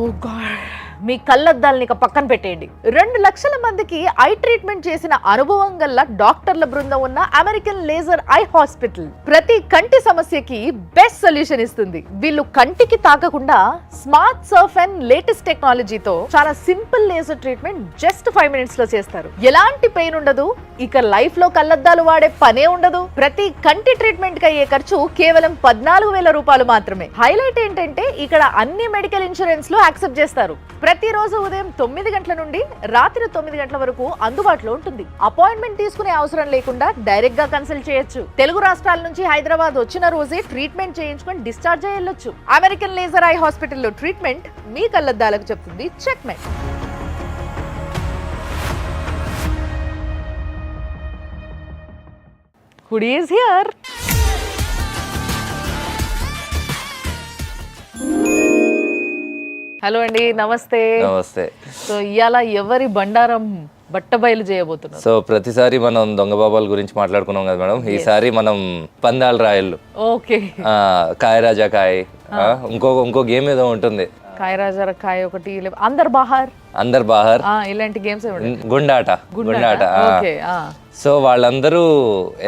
God, మీ కళ్ళద్దాలని ఇక పక్కన పెట్టేయండి. 2 లక్షల మందికి ఐ ట్రీట్మెంట్ చేసిన అనుభవం గల డాక్టర్ల బృందం ఉన్న అమెరికన్ లేజర్ ఐ హాస్పిటల్ ప్రతి కంటి సమస్యకి బెస్ట్ సొల్యూషన్ ఇస్తుంది. వీళ్ళు కంటికి తాకకుండా స్మార్ట్ సర్ఫ్ అండ్ లేటెస్ట్ టెక్నాలజీతో చాలా simple laser treatment just 5 minutes లో చేస్తారు. ఎలాంటి పెయిన్ ఉండదు, ఇక లైఫ్ లో కళ్ళద్దాలు వాడే పనే ఉండదు. ప్రతి కంటి ట్రీట్మెంట్ కి అయ్యే ఖర్చు కేవలం 14,000 రూపాయలు మాత్రమే. హైలైట్ ఏంటంటే ఇక్కడ అన్ని మెడికల్ ఇన్సూరెన్స్ లో యాక్సెప్ట్ చేస్తారు. ప్రతిరోజు ఉదయం 9 గంటల నుండి రాత్రి 9 గంటల వరకు అందుబాటులో ఉంటుంది. అపాయింట్మెంట్ తీసుకునే అవసరం లేకుండా డైరెక్ట్ గా కన్సల్ట్ చేయొచ్చు. తెలుగు రాష్ట్రాల నుంచి హైదరాబాద్ వచ్చిన రోజే ట్రీట్మెంట్ చేయించుకొని డిశ్చార్జ్ అయ్యొచ్చు. అమెరికన్ లేజర్ ఐ హాస్పిటల్లో ట్రీట్మెంట్ మీ కళ్ళద్దాలకు చెప్తుంది checkmate. Who is here? Hello అండి, నమస్తే. నమస్తే. సో ఇవాళ ఎవరి బండారం బట్టబయలు చేయబోతున్నారు? సో ప్రతిసారి మనం దొంగ బాబాల గురించి మాట్లాడుకున్నాం కదా మేడం, ఈసారి మనం పందాల రాయళ్ళు. ఓకే. కాయ రాజా కాయ్, ఇంకో గేమ్ ఏదో ఉంటుంది, కాయ రాజా కాయ్ ఒకటి, అందర్ బహార్, ఇలాంటి గేమ్స్ గుండాట. సో వాళ్ళందరూ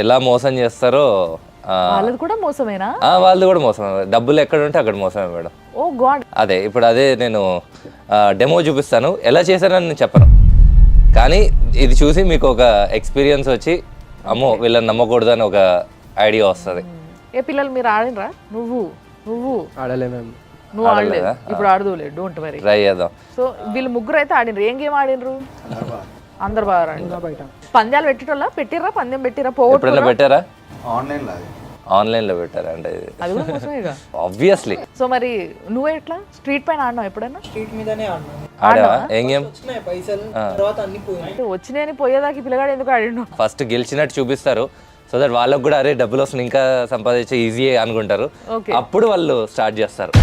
ఎలా మోసం చేస్తారో వాళ్ళది కూడా మోసమేనా? వాళ్ళది కూడా మోసమే. డబ్బులు ఎక్కడ ఉంటే అక్కడ మోసమే మేడం. ఓ గాడ్. అదే నేను డెమో చూపిస్తాను. ఎలా చేశానని నేను చెప్పను, కానీ ఇది చూసి మీకు ఒక ఎక్స్పీరియన్స్ వచ్చి అమ్మో వీళ్ళని నమ్మకూడదు అని ఒక ఐడియా వస్తుంది. ఏ పిల్లలు మీరు ఆడినరా? నువ్వు ఆడలే మేము. నువ్వు ఆడలేదు, ఇప్పుడు ఆడదులే, డోంట్ వరీ, ట్రై చేద్దాం. సో వీళ్ళు ముగ్గురు అయితే ఆడినరు. ఏం గేమ్ ఆడినరు? అందరు బాగా ఆడినరు. పందాలు పెట్టేటోళ్ళ పెట్టిర్రా? పందెం పెట్టిరా? ఎప్పుడైనా పెట్టారా? ఆన్లైన్ లో పెట్టారా? అంటే అది కూడా మోసమేగా ఆబ్వియస్లీ. సో మరి నువ్వు ఎట్లా స్ట్రీట్ పైన ఆడినావు ఎప్పుడైనా? స్ట్రీట్ మీదనే ఆడావా? ఏం గేమ్? పైసలు తర్వాత అన్ని పోయినాయి. వచ్చినాయని పోయేదాకా పిల్లగాడు ఎందుకు ఆడిండు? ఫస్ట్ గెలిచినట్టు చూపిస్తారు, సో దట్ వాళ్ళకు కూడా అరే డబ్బులు వస్తుంది ఇంకా సంపాదించే ఈజీ అనుకుంటారు. అప్పుడు వాళ్ళు స్టార్ట్ చేస్తారు.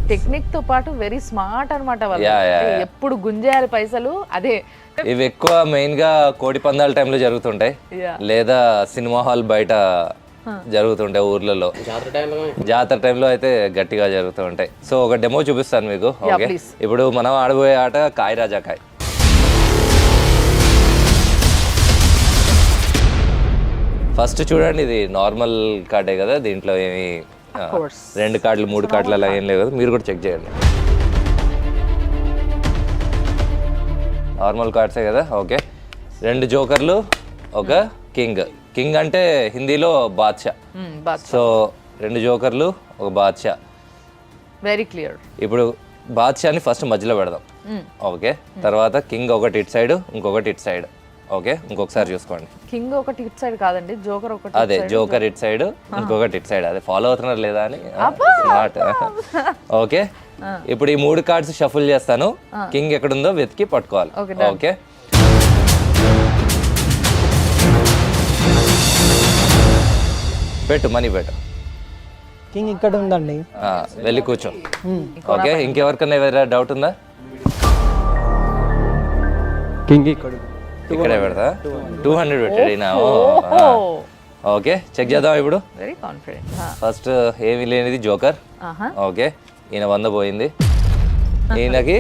టెక్నిక్ తో పాటు వెరీ స్మార్ట్ అనమాట వాళ్ళు. ఎప్పుడు గుంజేయాలి పైసలు. అదే ఇవి ఎక్కువ మెయిన్ గా కోడి పందాల టైంలో జరుగుతుంటాయి, లేదా సినిమా హాల్ బయట జరుగుతుంటాయి ఊర్లలో. జాతర టైంలో అయితే గట్టిగా జరుగుతూ ఉంటాయి. సో ఒక డెమో చూపిస్తాను మీకు. ఓకే, ఇప్పుడు మనం ఆడబోయే ఆట కాయ రాజా కాయ్. ఫస్ట్ చూడండి, ఇది నార్మల్ కార్డే కదా, దీంట్లో ఏమి 2 కార్డులు 3 కార్డులు అలా ఏం లేవు కదా, మీరు కూడా చెక్ చేయండి. నార్మల్ కార్డ్సే కదా. ఓకే, 2 జోకర్లు, ఒక కింగ్ అంటే హిందీలో బాద్షా. సో 2 జోకర్లు, ఒక బాద్షా. Very clear. ఇప్పుడు బాద్షాని ఫస్ట్ మధ్యలో పెడదాం. ఓకే, తర్వాత కింగ్ ఒకటి ఇటు సైడ్, ఇంకొకటి ఇటు సైడ్. ఓకే, ఇంకొకసారి చూసుకోండి. కింగ్ ఒకటి ఇటు సైడ్ కాదండి, జోకర్ ఒకటి. అదే జోకర్ ఇటు సైడ్, ఇంకొకటి ఇటు సైడ్. అదే ఫాలో అవుతున్నారు లేదా అని. ఓకే, ఇప్పుడు ఈ 3 కార్డ్స్ షఫుల్ చేస్తాను. కింగ్ ఎక్కడుందో వెతికి పట్టుకోవాలి. ఓకే, మనీ పెట్టు. కింగ్ ఇక్కడ ఉందండి, వెళ్ళి కూర్చో. ఓకే, ఇంకెవరికన్నా ఏదైనా డౌట్ ఉందా? కింగ్ ఇక్కడే పెడతా. 200 పెట్టాడు. ఓకే, చెక్ చేద్దాం ఇప్పుడు. Very confident. ఫస్ట్ ఏమీ లేనిది జోకర్. ఓకే, ఈయన 100 పోయింది. ఈయనకి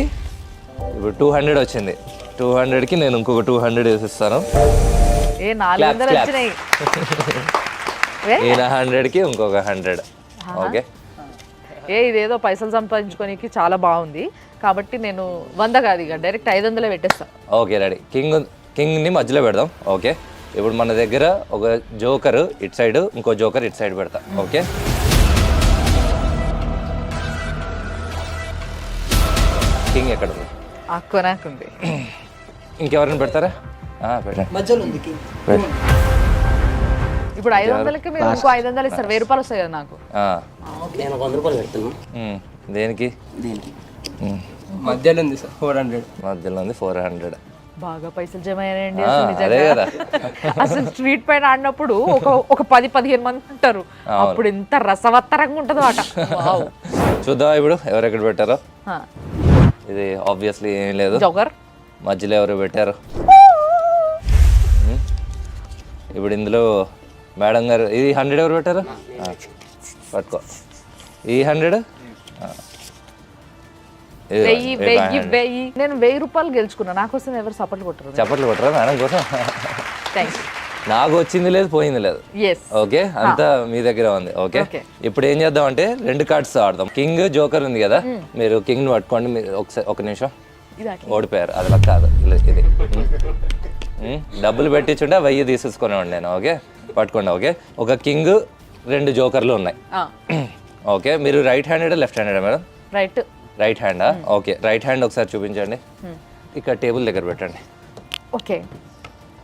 ఇప్పుడు 200 వచ్చింది. 200కి నేను ఇంకొక 200 వేసిస్తాను. ఈయన 100కి ఇంకొక 100. ఓకే, ఇదేదో పైసలు సంపాదించుకోనికి చాలా బాగుంది కాబట్టి నేను 100 కాదు, ఇక డైరెక్ట్ 500 పెట్టేస్తా. Okay, ready. కింగ్ని మధ్యలో పెడదాం. ఓకే, ఇప్పుడు మన దగ్గర ఒక జోకర్ ఇటు సైడ్, ఇంకో జోకర్ ఇటు సైడ్ పెడతా. ఓకే, కింగ్ ఎక్కడ ఉంది? నాకుంది. ఇంకెవరైనా పెడతారా? మధ్యలో ఉంది కింగ్. ఇప్పుడు 500కి మీరు ఇంకో 500 ఇస్తారు, 1000 రూపాయలు వస్తాయి కదా నాకు. నేను 100 రూపాయలు పెడుతున్నా. దేనికి? మధ్యలో ఉంది సార్ 400. మధ్యలో ఉంది 400. బాగా పైసలు జమ అయ్యాయండి అదే కదా. అసలు స్ట్రీట్ పైన ఆడినప్పుడు ఒక 10-15 మంది ఉంటారు, అప్పుడు ఎంత రసవత్తరంగా ఉంటుందో ఆట. చూద్దాం ఇప్పుడు ఎవరెక్కడ పెట్టారో. ఇది ఆబ్వియస్లీ ఏం లేదు, జోకర్ మధ్యలో ఎవరు పెట్టారు. ఇప్పుడు ఇందులో మేడం గారు ఇది 100 ఎవరు పెట్టారు? పట్టుకో. ఈ 100 వెయ్యి నేను 1000 రూపాయలు గెలుచుకున్నా. నా కోసం ఎవరు సపోర్ట్ కొట్టరు. చప్పట్లు కొట్టరా మేడం కోసం? థ్యాంక్స్. నాకు వచ్చింది లేదు, పోయింది లేదు. ఓకే, అంతా మీ దగ్గర ఉంది. ఓకే, ఇప్పుడు ఏం చేద్దాం అంటే 2 కార్డ్స్ ఆడదాం. కింగ్ జోకర్ ఉంది కదా, మీరు కింగ్ ని పట్టుకోండి. మీరు ఒకసారి ఒక నిమిషం. ఓడిపోయారు, అది లెక్క కాదు ఇది. డబ్బులు పెట్టించుంటే 1000 తీసేసుకునేవాడి నేను. ఓకే, పట్టుకోండి. ఓకే, ఒక కింగ్ 2 జోకర్లు ఉన్నాయి. ఓకే, మీరు right handed left handed madam? Right హ్యాండా? ఓకే, రైట్ హ్యాండ్ ఒకసారి చూపించండి. ఇక్కడ టేబుల్ దగ్గర పెట్టండి. ఓకే,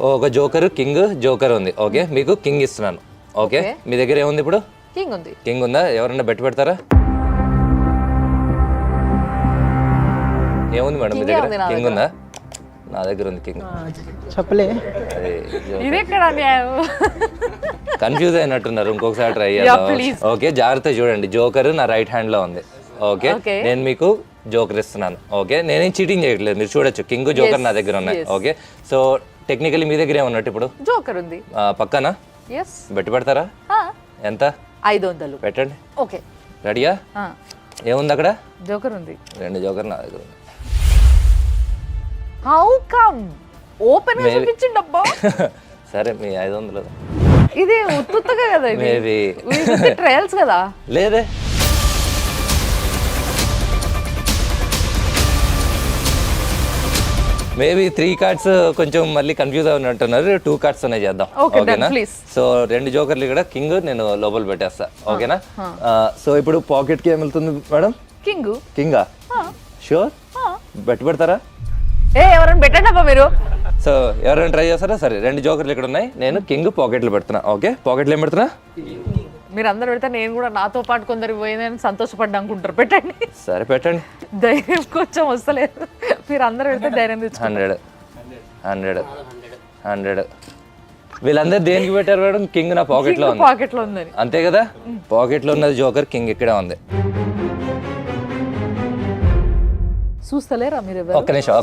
ఒక జోకర్ కింగ్ జోకర్ ఉంది. ఓకే, మీకు కింగ్ ఇస్తున్నాను. ఓకే, మీ దగ్గర ఏముంది ఇప్పుడు? కింగ్ ఉంది. కింగ్ ఉందా? ఎవరన్నా బెట్ పెడతారా? ఏముంది మేడం మీ దగ్గర? కింగ్ ఉందా? నా దగ్గర ఉంది కింగ్. చెప్పలే, కన్ఫ్యూజ్ అయినట్టున్నారు, ఇంకొకసారి ట్రై చేద్దాం. ఓకే, జాగ్రత్త చూడండి, జోకర్ నా రైట్ హ్యాండ్ లో ఉంది. ఓకే, నేను మీకు జోకర్ ఇస్తున్నాను. ఓకే, నేనేం చీటింగ్ చేయట్లేదు, మీరు చూడొచ్చు. కింగ్ జోకర్ నా దగ్గర ఉన్నాయి. ఓకే, సో టెక్నికలీ మీ దగ్గర ఏమన్నట్టు ఇప్పుడు? జోకర్ ఉంది. పక్కన బెట్ పెడతారా? ఎంత? 500 పెట్టండి. ఓకే, రెడీయా? ఏముంది అక్కడ? జోకర్ ఉంది. 2 జోకర్ నా దగ్గర ఉంది. How come? ఓపెన్ గా చూపించండి అబ్బా. సరే, మీ 500. ఇది ఉత్తుగా కదా, ఇది మేబీ ట్రయల్స్ కదా. లేదే, మేబీ 3 కార్డ్స్ కొంచెం మళ్ళీ కన్ఫ్యూజ్ అవునట్టున్నారు. 2 కార్డ్స్ ఉన్నాయి, చేద్దాం. ఓకేనా? సో 2 జోకర్లు ఇక్కడ, కింగ్ నేను లోపల పెట్టేస్తా. ఓకేనా? సో ఇప్పుడు పాకెట్ కి ఏం వెళ్తుంది మేడం? కింగా? షూర్? బెట్ పెడతారా? ఎవరైనా పెట్టండి అబ్బా మీరు. సో ఎవరైనా ట్రై చేస్తారా? సరే, 2 జోకర్లు ఇక్కడ ఉన్నాయి, నేను కింగ్ పాకెట్లు పెడుతున్నా. ఓకే, పాకెట్లు ఏం పెడుతున్నా? మీరు అందరు పెడితే నేను కూడా నాతో పాటు కొందరు పోయిందని సంతోషపడ్డా అనుకుంటారు. పెట్టండి. సరే, పెట్టండి. ధైర్యం కొంచెం వస్తలేదు, మీరు అందరు పెడితే ధైర్యం తెచ్చుకోండి. 100 వీళ్ళందరూ దేనికి పెట్టారు మేడం? కింగ్ నా పాకెట్ లో ఉందని. అంతే కదా, పాకెట్ లో ఉన్నది జోకర్, కింగ్ ఇక్కడే ఉంది. చూస్తలేరా మీరు? ఒక్క నిమిషం.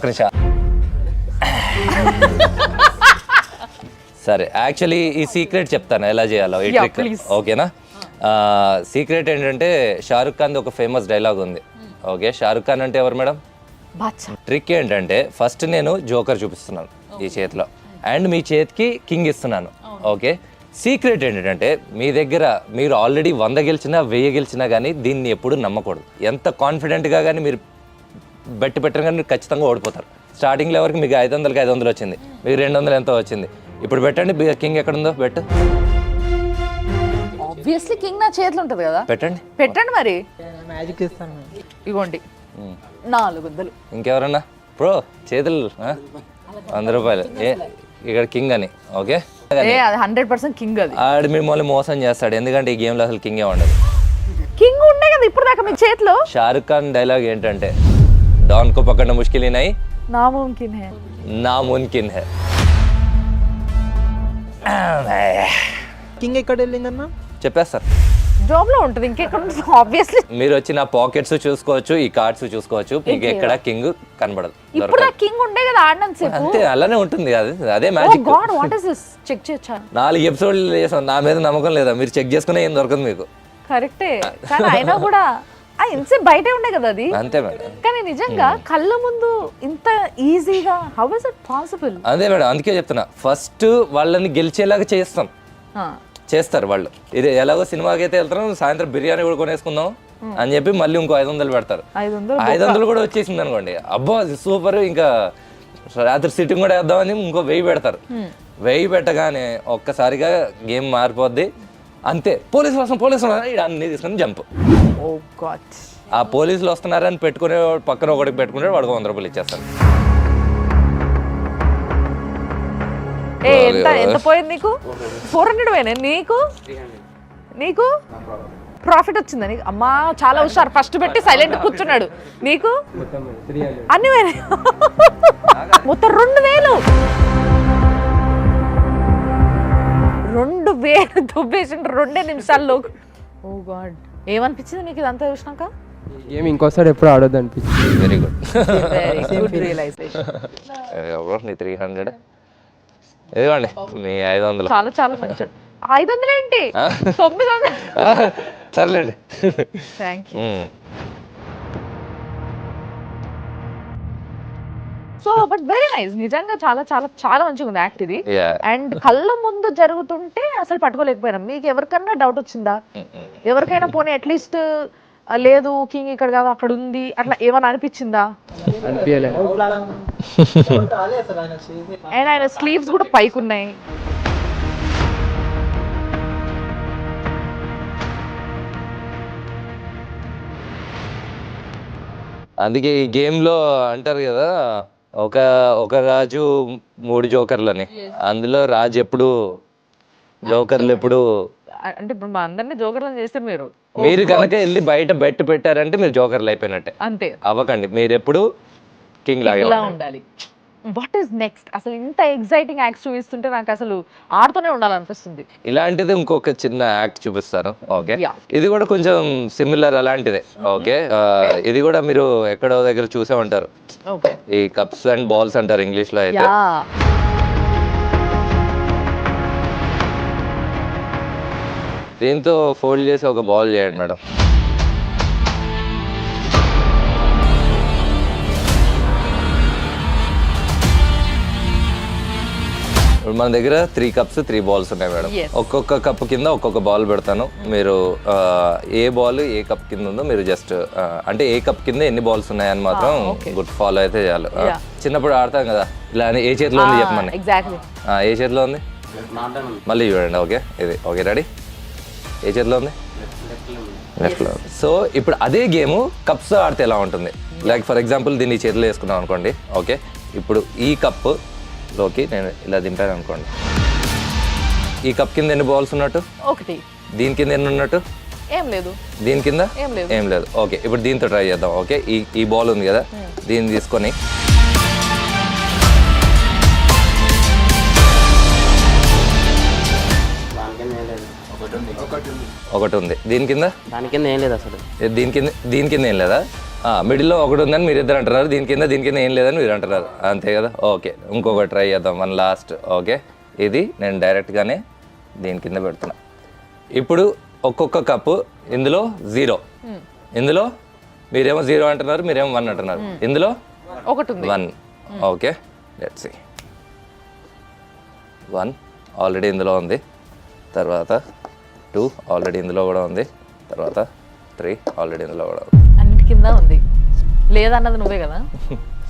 సరే, యాక్చువల్లీ ఈ సీక్రెట్ చెప్తాను ఎలా చేయాలో, ఈ ట్రిక్. ఓకేనా? సీక్రెట్ ఏంటంటే, షారుఖ్ ఖాన్ ఒక ఫేమస్ డైలాగ్ ఉంది. ఓకే, షారుఖ్ ఖాన్ అంటే ఎవరు మేడం? ట్రిక్ ఏంటంటే, ఫస్ట్ నేను జోకర్ చూపిస్తున్నాను ఈ చేతిలో, అండ్ మీ చేతికి కింగ్ ఇస్తున్నాను. ఓకే, సీక్రెట్ ఏంటంటే, మీ దగ్గర మీరు ఆల్రెడీ 100 గెలిచినా 1000 గెలిచినా కానీ దీన్ని ఎప్పుడు నమ్మకూడదు. ఎంత కాన్ఫిడెంట్గా కానీ మీరు బెట్ పెట్టడం కానీ మీరు ఖచ్చితంగా ఓడిపోతారు. స్టార్టింగ్ లెవెల్కి మీకు 500కి 500 వచ్చింది, మీకు 200 ఎంతో వచ్చింది. ఇప్పుడు పెట్టండి, కింగ్ ఎక్కడుందో బెట్. ఆబ్వియస్లీ కింగ్ నా చేతిలో ఉంటది కదా. పెట్టండి మరి. మ్యాజిక్ ఇస్తాను. ఇగోండి 400. ఇంకెవరన్నా ప్రో చేతులు 100 రూపాయలు. ఇక్కడ కింగ్ అని. ఓకే, అది 100% కింగ్. అది ఆడు మిమ్మల్ని మోసం చేస్తాడు, ఎందుకంటే ఈ గేమ్లో అసలు కింగే ఉండదు. కింగ్ ఉండే కదా ఇప్పుడు దాకా మీ చేతిలో. షారుఖ్ ఖాన్ డైలాగ్ ఏంటంటే, don co పకడ్నా Mushkil he Nahi, నాముమ్కిన్ high. King ఎక్కడ వెళ్ళిందన్నా చెప్పేస్తారు, జాబ్ లో ఉంటుంది. ఇంకెక్కడ? ఆబ్వియస్లీ మీరు వచ్చి నా పాకెట్స్ చూసుకోవచ్చు, ఈ కార్డ్స్ చూసుకోవచ్చు, మీకు ఎక్కడ కింగ్ కనబడదు. ఇప్పుడు ఆ కింగ్ ఉండే కదా ఆడినంత సేపు. అంతే, అలానే ఉంటుంది. అదే magic. God, what is this? Check చేయొచ్చా? 4 ఎపిసోడ్లు చేసాం, నా మీద నమ్మకం లేదా? మీరు చెక్ చేసుకునే ఏం దొరకదు మీకు. కరెక్టే, కానీ అయినా కూడా ఇంతసేపు బయటే ఉండే కదా అది. అంతే మేడం, కానీ నిజంగా కళ్ళ ముందు ఇంత ఈజీగా హౌ ఇస్ ఇట్ పాసిబుల్? అదే మేడం, అందుకే చెప్తున్నా, ఫస్ట్ వాళ్ళని గెలిచేలాగా చేస్తారు వాళ్ళు. ఇది ఎలాగో సినిమాకి అయితే వెళ్తారు, సాయంత్రం బిర్యానీ కూడా కొనేసుకుందాం అని చెప్పి మళ్ళీ ఇంకో 500 పెడతారు. 500 కూడా వచ్చేసింది అనుకోండి, అబ్బో అది సూపర్, ఇంకా రాత్రి సిట్టింగ్ కూడా వేద్దామని ఇంకో 1000 పెడతారు. 1000 పెట్టగానే ఒక్కసారిగా గేమ్ మారిపోద్ది. అంతే, పోలీసులు వస్తున్నారు అన్ని తీసుకుని జంప్. ఆ పోలీసులు వస్తున్నారని పెట్టుకునే పక్కన ఒకటికి పెట్టుకుంటే వాడికి 100 రూపాయలు ఇచ్చేస్తారు. ఎంత పోయింది నీకు? 400 పోయినా నీకు ప్రాఫిట్ వచ్చిందా నీకు? అమ్మా చాలా హుషారు, ఫస్ట్ పెట్టి సైలెంట్ కూర్చున్నాడు. నీకు అన్ని పోయినాయి మొత్తం 2000 దుబ్బేసిండు 2 నిమిషాల్లో. ఓ గాడ్, ఏమనిపించింది నీకు ఇదంతా చూసినాక? ఏం ఇంకోసారి ఎప్పుడు ఆడొద్దు అనిపించింది. Very good, very good realization. నీ 300 ఇదిగోండి, మీ 500. చాలా చాలా మంచి. 500 ఏంటి? 900. సర్లేండి, thank you. So but very nice, నిజంగా చాలా చాలా చాలా మంచిగా ఉంది యాక్ట్ ఇది. Yeah. అండ్ కళ్ళ ముందు జరుగుతుంటే అసలు పట్టుకోలేకపోయినా. మీకు ఎవరికన్నా డౌట్ వచ్చిందా? ఎవరికైనా పోనీ అట్లీస్ట్ లేదు కింగ్ ఇక్కడ కాదు అక్కడ ఉంది అట్లా ఏమైనా అనిపించిందా? అనిపించలే. అండ్ ఆయన స్లీవ్స్ కూడా పైకి ఉన్నాయి. అందుకే ఈ గేమ్ లో అంటారు కదా, ఒక రాజు 3 జోకర్లని. అందులో రాజు ఎప్పుడు, జోకర్లు ఎప్పుడు. అంటే ఇప్పుడు మా అందరినీ జోకర్లను చేస్తే మీరు కనుక వెళ్ళి బయట బెట్ పెట్టారంటే మీరు జోకర్లు అయిపోయినట్టే. అంతే అవ్వకండి, మీరు ఎప్పుడు కింగ్ లాగా ఇలా ఉండాలి. What is next? అసలు ఇంత ఎక్సైటింగ్ యాక్ట్స్ చూపిస్తుంటే నాకు అసలు ఆడుతూనే ఉండాలనిపిస్తుంది. ఇలాంటిది ఇంకొక చిన్న యాక్ట్ చూపిస్తాను. Okay, Yeah. ఇది కూడా కొంచెం సిమిలర్ అలాంటిదే. ఓకే, ఇది కూడా మీరు ఎక్కడో దగ్గర చూసే ఉంటారు. ఓకే, ఈ కప్స్ అండ్ బాల్స్ అంటారు ఇంగ్లీష్ లో అయితే. యా దీంతో ఫోల్డ్ చేసి ఒక బాల్ చేయండి మేడం. ఇప్పుడు మన దగ్గర 3 కప్స్ 3 బాల్స్ ఉన్నాయి మేడం. Yes. ఒక్కొక్క కప్ కింద ఒక్కొక్క బాల్ పెడతాను. మీరు ఏ బాల్ ఏ కప్ కింద ఉందో మీరు జస్ట్ అంటే ఏ కప్ కింద ఎన్ని బాల్స్ ఉన్నాయని మాత్రం గుడ్ ఫాలో అయితే చాలు. Yeah. చిన్నప్పుడు ఆడతాం కదా ఇలా అని. ఏ చేతిలో ఉంది చెప్పమని. ఎగ్జాక్ట్లీ. ఏ చేతిలో ఉంది మళ్ళీ చూడండి. ఓకే, ఇది ఓకే, రెడీ. ఏ చేతిలో ఉంది? లెఫ్ట్లో. సో ఇప్పుడు అదే గేమ్ కప్స్ ఆడితే ఎలా ఉంటుంది? లైక్ ఫర్ ఎగ్జాంపుల్ దీన్ని ఈ చేతిలో వేసుకున్నాం అనుకోండి. ఓకే, ఇప్పుడు ఈ కప్లోకి నేను ఇలా దింపాను అనుకోండి. ఈ కప్ కింద ఎన్ని బాల్స్ ఉన్నట్టు? ఒకటి. దీని కింద ఎన్ని ఉన్నట్టు? ఏం లేదు. దీని కింద ఏం లేదు. ఏం లేదు. ఓకే, ఇప్పుడు దీంతో ట్రై చేద్దాం. ఓకే, ఈ బాల్ ఉంది కదా, దీన్ని తీసుకొని ఒకటి ఉంది. దీని కింద ఏం లేదు అసలు. దీని కింద ఏం లేదా? మిడిల్లో ఒకటి ఉందని మీరు ఇద్దరు అంటున్నారు. దీని కింద ఏం లేదని మీరు అంటున్నారు. అంతే కదా? ఓకే, ఇంకొకటి ట్రై చేద్దాం. One last. ఓకే, ఇది నేను డైరెక్ట్గానే దీని కింద పెడుతున్నా. ఇప్పుడు ఒక్కొక్క కప్పు ఇందులో 0, ఇందులో మీరేమో 0 అంటున్నారు, మీరేమో 1 అంటున్నారు. ఇందులో ఒకటి ఉంది. 1. Okay, let's see. 1 ఆల్రెడీ ఇందులో ఉంది. తర్వాత 2 ఆల్రెడీ ఇందులో కూడా ఉంది. తర్వాత 3 ఆల్రెడీ ఇందులో కూడా ఉంది. అన్నిటి కింద ఉంది. లేదన్నది నువ్వే కదా,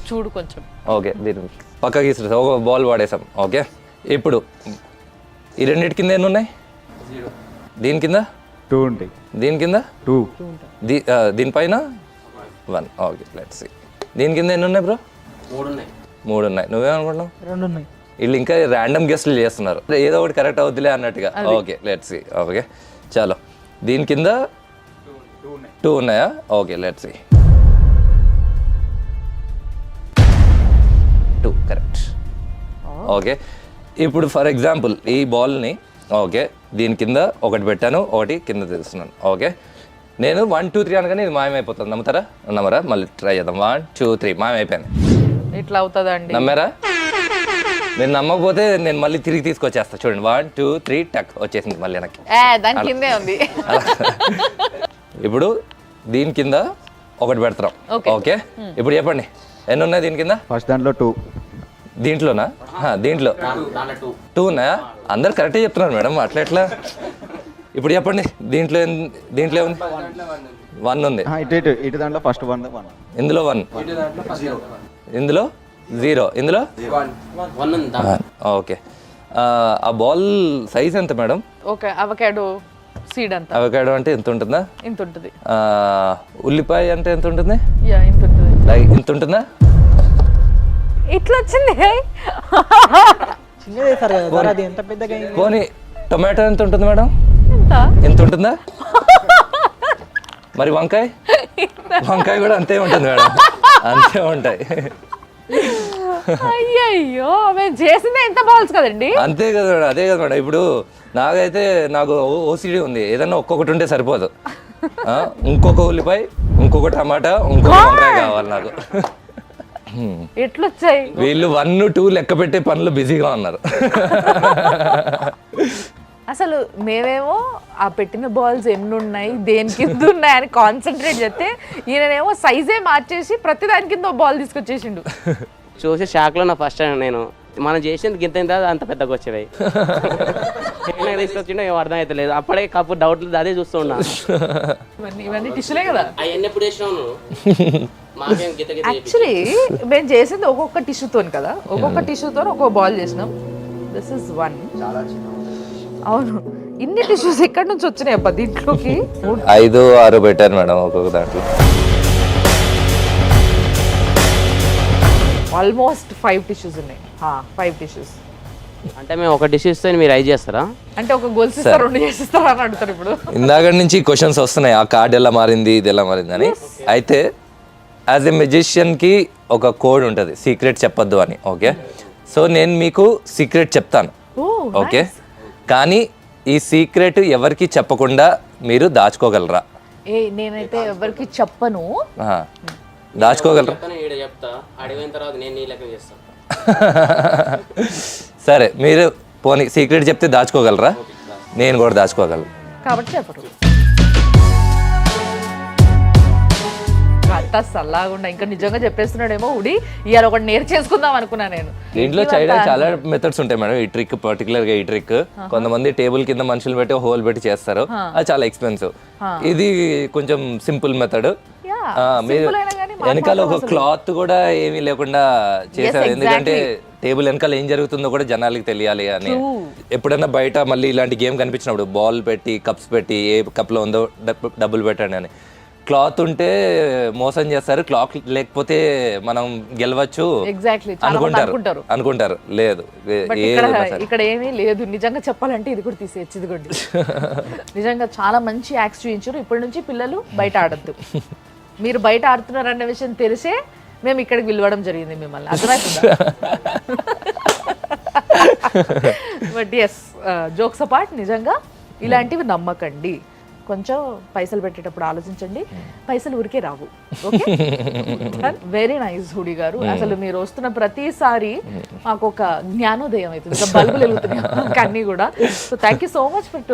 చూడు కొంచెం. ఓకే, దీన్ని పక్కకి ఇస్తారు. ఒక బాల్ వాడేసాం. ఓకే, ఇప్పుడు ఈ రెండింటి కింద ఎన్ని ఉన్నాయి? దీని కింద 2 ఉంటాయి. దీని కింద 2. దీనిపైన 1. Okay, let's see. దీని కింద ఎన్ని ఉన్నాయి బ్రో? 3 ఉన్నాయి. నువ్వేమనుకుంటున్నావు? 2 ఉన్నాయి. వీళ్ళు ఇంకా ర్యాండమ్ గెస్ట్లు చేస్తున్నారు, ఏదో ఒకటి కరెక్ట్ అవుతులే అన్నట్టుగా. Okay, let's see. ఓకే, చాలు. దీని కింద 2 ఉన్నాయా? Okay, let's see. 2 correct. Okay, ఇప్పుడు ఫర్ ఎగ్జాంపుల్ ఈ బాల్ని ఓకే దీని కింద ఒకటి పెట్టాను, ఒకటి కింద తీస్తున్నాను. ఓకే, నేను 1 2 3 అనగానే ఇది మాయమైపోతుంది. నమ్ముతారా? నమ్మరా? మళ్ళీ ట్రై చేద్దాం. 1 2 3 మాయమైపోయాను. ఇట్లా అవుతుందండి. నమ్మారా? నేను నమ్మకపోతే నేను మళ్ళీ తిరిగి తీసుకొచ్చేస్తా. చూడండి, 1 2 3 టక్ వచ్చేసింది మళ్ళీ వెనక్కి. దాని కిందే ఉంది. ఇప్పుడు దీని కింద ఒకటి పెడతాం. ఓకే, ఇప్పుడు చెప్పండి ఎన్ని ఉన్నాయి దీని కింద? ఫస్ట్ దాంట్లో 2. దీంట్లోనా? దీంట్లో 2 ఉన్నాయా? అందరు కరెక్టే చెప్తున్నారు మేడం, అట్లా ఎట్లా? ఇప్పుడు చెప్పండి దీంట్లో దీంట్లో ఉంది 1 ఉంది. ఇటు దాంట్లో ఫస్ట్ 1. ఇందులో 1, ఇందులో 0, ఇందులో 1. ఓకే, ఆ బాల్ సైజ్ ఎంత మేడం? ఓకే, అవకాడో సీడ్ అంత. అవకాడో అంటే ఎంత ఉంటుందా? ఇంత ఉంటుంది. ఉల్లిపాయ అంటే ఎంత ఉంటుంది? యా, ఇంత ఉంటుంది. లైక్ ఇంత ఉంటుందా? ఇట్లా వచ్చింది. చిన్నది వేస్తారు కదా సార్, అది ఎంత పెద్దగా అయింది? పోనీ టొమాటో ఎంత ఉంటుంది మేడం? ఎంత? ఎంత ఉంటుందా? మరి వంకాయ కూడా అంతే ఉంటుంది మేడం, అంతే ఉంటాయి. అయ్యయ్యో, మేము చేసిందే ఎంత బాల్స్ కదండి. అంతే కదా మేడం, అదే కదా మేడం. ఇప్పుడు నాకు ఓసిడి ఉంది, ఏదన్నా ఒక్కొక్కటి ఉంటే సరిపోదు. ఇంకొక ఉల్లిపాయ, ఇంకొక టమాటా, ఇంకొక వంకాయ కావాలి నాకు. ఎట్లొచ్చాయి? వీళ్ళు 1 2 లెక్క పెట్టే పనులు బిజీగా ఉన్నారు. అసలు మేమేమో ఆ పెట్టిన బాల్స్ ఎన్ని ఉన్నాయి, దేని కింద ఉన్నాయి అని కాన్సన్ట్రేట్ చేస్తే ఈయననేమో సైజే మార్చేసి ప్రతి దాని కింద బాల్ తీసుకొచ్చేసిండు. చూసి షాక్లో నా ఫస్ట్ నేను మనం చేసింది గింత ఇంత అంత పెద్దగా వచ్చేవి తీసుకొచ్చిండో ఏం అర్థం అయితే లేదు. అప్పుడే కప్పు డౌట్లు అదే చూస్తూ ఉన్నా. ఇవన్నీ టిష్యూలే కదా. అవన్నీ ఎప్పుడు వేసినావు మాకేం గిత గిత యాక్చువల్లీ మేము చేసింది ఒక్కొక్క టిష్యూతో కదా, ఒక్కొక్క టిష్యూతో ఒక్కొక్క బాల్ చేసినాం. This is one. అవును, ఇన్ని టిష్యూస్ ఎక్కడి నుంచి వచ్చినాయి అబ్బా దీంట్లోకి? 5-6 పెట్టారు మేడం ఒక్కొక్క దాంట్లో. ఆల్మోస్ట్ 5 టిష్యూస్ ఉన్నాయి. 5 టిష్యూస్ అంటే మేము ఒక డిష్ ఇస్తే మీరు 5 చేస్తారా? అంటే ఒక గోల్స్ ఇస్తారు, 2 చేసిస్తారా అని అడుగుతారు ఇప్పుడు. ఇందాక నుంచి క్వశ్చన్స్ వస్తున్నాయి, ఆ కార్డ్ ఎలా మారింది, ఇది ఎలా మారింది అని. అయితే యాజ్ ఎ మెజిషియన్కి ఒక కోడ్ ఉంటుంది, సీక్రెట్ చెప్పొద్దు అని. ఓకే, సో నేను మీకు సీక్రెట్ చెప్తాను. ఓకే, కానీ ఈ సీక్రెట్ ఎవరికి చెప్పకుండా మీరు దాచుకోగలరా? నేనైతే ఎవరికి చెప్పను. దాచుకోగలరా? చెప్తా, అడిగిన తర్వాత నేను నీ లెక్క చేస్తాను. సరే, మీరు పోనీ సీక్రెట్ చెప్తే దాచుకోగలరా? నేను కూడా దాచుకోగలను కాబట్టి చెప్పరు. అంతా సల్లాగుండా ఇంకా నిజంగా చెప్పేస్తున్నాడేమో ఉడి. ఇవాళ ఒకటి నేర్చేసుకుందాం అనుకున్నా నేను. దీంట్లో చేయడానికి చాలా మెథడ్స్ ఉంటాయి మేడం. ఈ ట్రిక్ పర్టికులర్ గా ఈ ట్రిక్ కొంతమంది టేబుల్ కింద మనుషులు పెట్టి హోల్ పెట్టి చేస్తారు, అది చాలా ఎక్స్పెన్సివ్. ఇది కొంచెం సింపుల్ మెథడ్. మీరు వెనకాల ఒక క్లాత్ కూడా ఏమీ లేకుండా చేశారు, ఎందుకంటే టేబుల్ వెనకాల ఏం జరుగుతుందో కూడా జనాలకి తెలియాలి అని. ఎప్పుడైనా బయట మళ్ళీ ఇలాంటి గేమ్ కనిపించినప్పుడు బాల్ పెట్టి కప్స్ పెట్టి ఏ కప్ లో ఉందో డబ్బులు పెట్టండి అని. క్లాత్ ఉంటే మోసం చేస్తారు, క్లాత్ లేకపోతే మనం గెలవచ్చు అనుకుంటారు. లేదు, ఇక్కడ ఏమీ లేదు. నిజంగా చెప్పాలంటే ఇది కూడా తీసేయచ్చు. ఇదిగోండి, నిజంగా చాలా మంచి యాక్స్ చూపించారు. ఇప్పటి నుంచి పిల్లలు బయట ఆడద్దు. మీరు బయట ఆడుతున్నారు అన్న విషయం తెలిసే మేము ఇక్కడికి పిలవడం జరిగింది మిమ్మల్ని, అర్థమవుతుందా? బట్ ఎస్, జోక్స్ అపార్ట్, నిజంగా ఇలాంటివి నమ్మకండి. కొంచెం పైసలు పెట్టేటప్పుడు ఆలోచించండి, పైసలు ఊరికే రావు. ఓకే, వెరీ నైస్ హుడి గారు. అసలు మీరు వస్తున్న ప్రతిసారి మాకు ఒక జ్ఞానోదయం అవుతుంది, బల్బులు వెలుగుతున్నాయి అన్నీ కూడా. So thank you so much for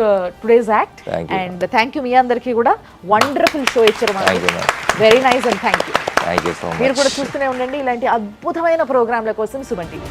today's act, and thank you మీ అందరికీ కూడా. వండర్ఫుల్ షో ఇచ్చారు మనకి, very nice, and thank you. Thank you so much. మీరు కూడా చూస్తూనే ఉండండి ఇలాంటి అద్భుతమైన ప్రోగ్రాంల కోసం సుమన్ టీవీ.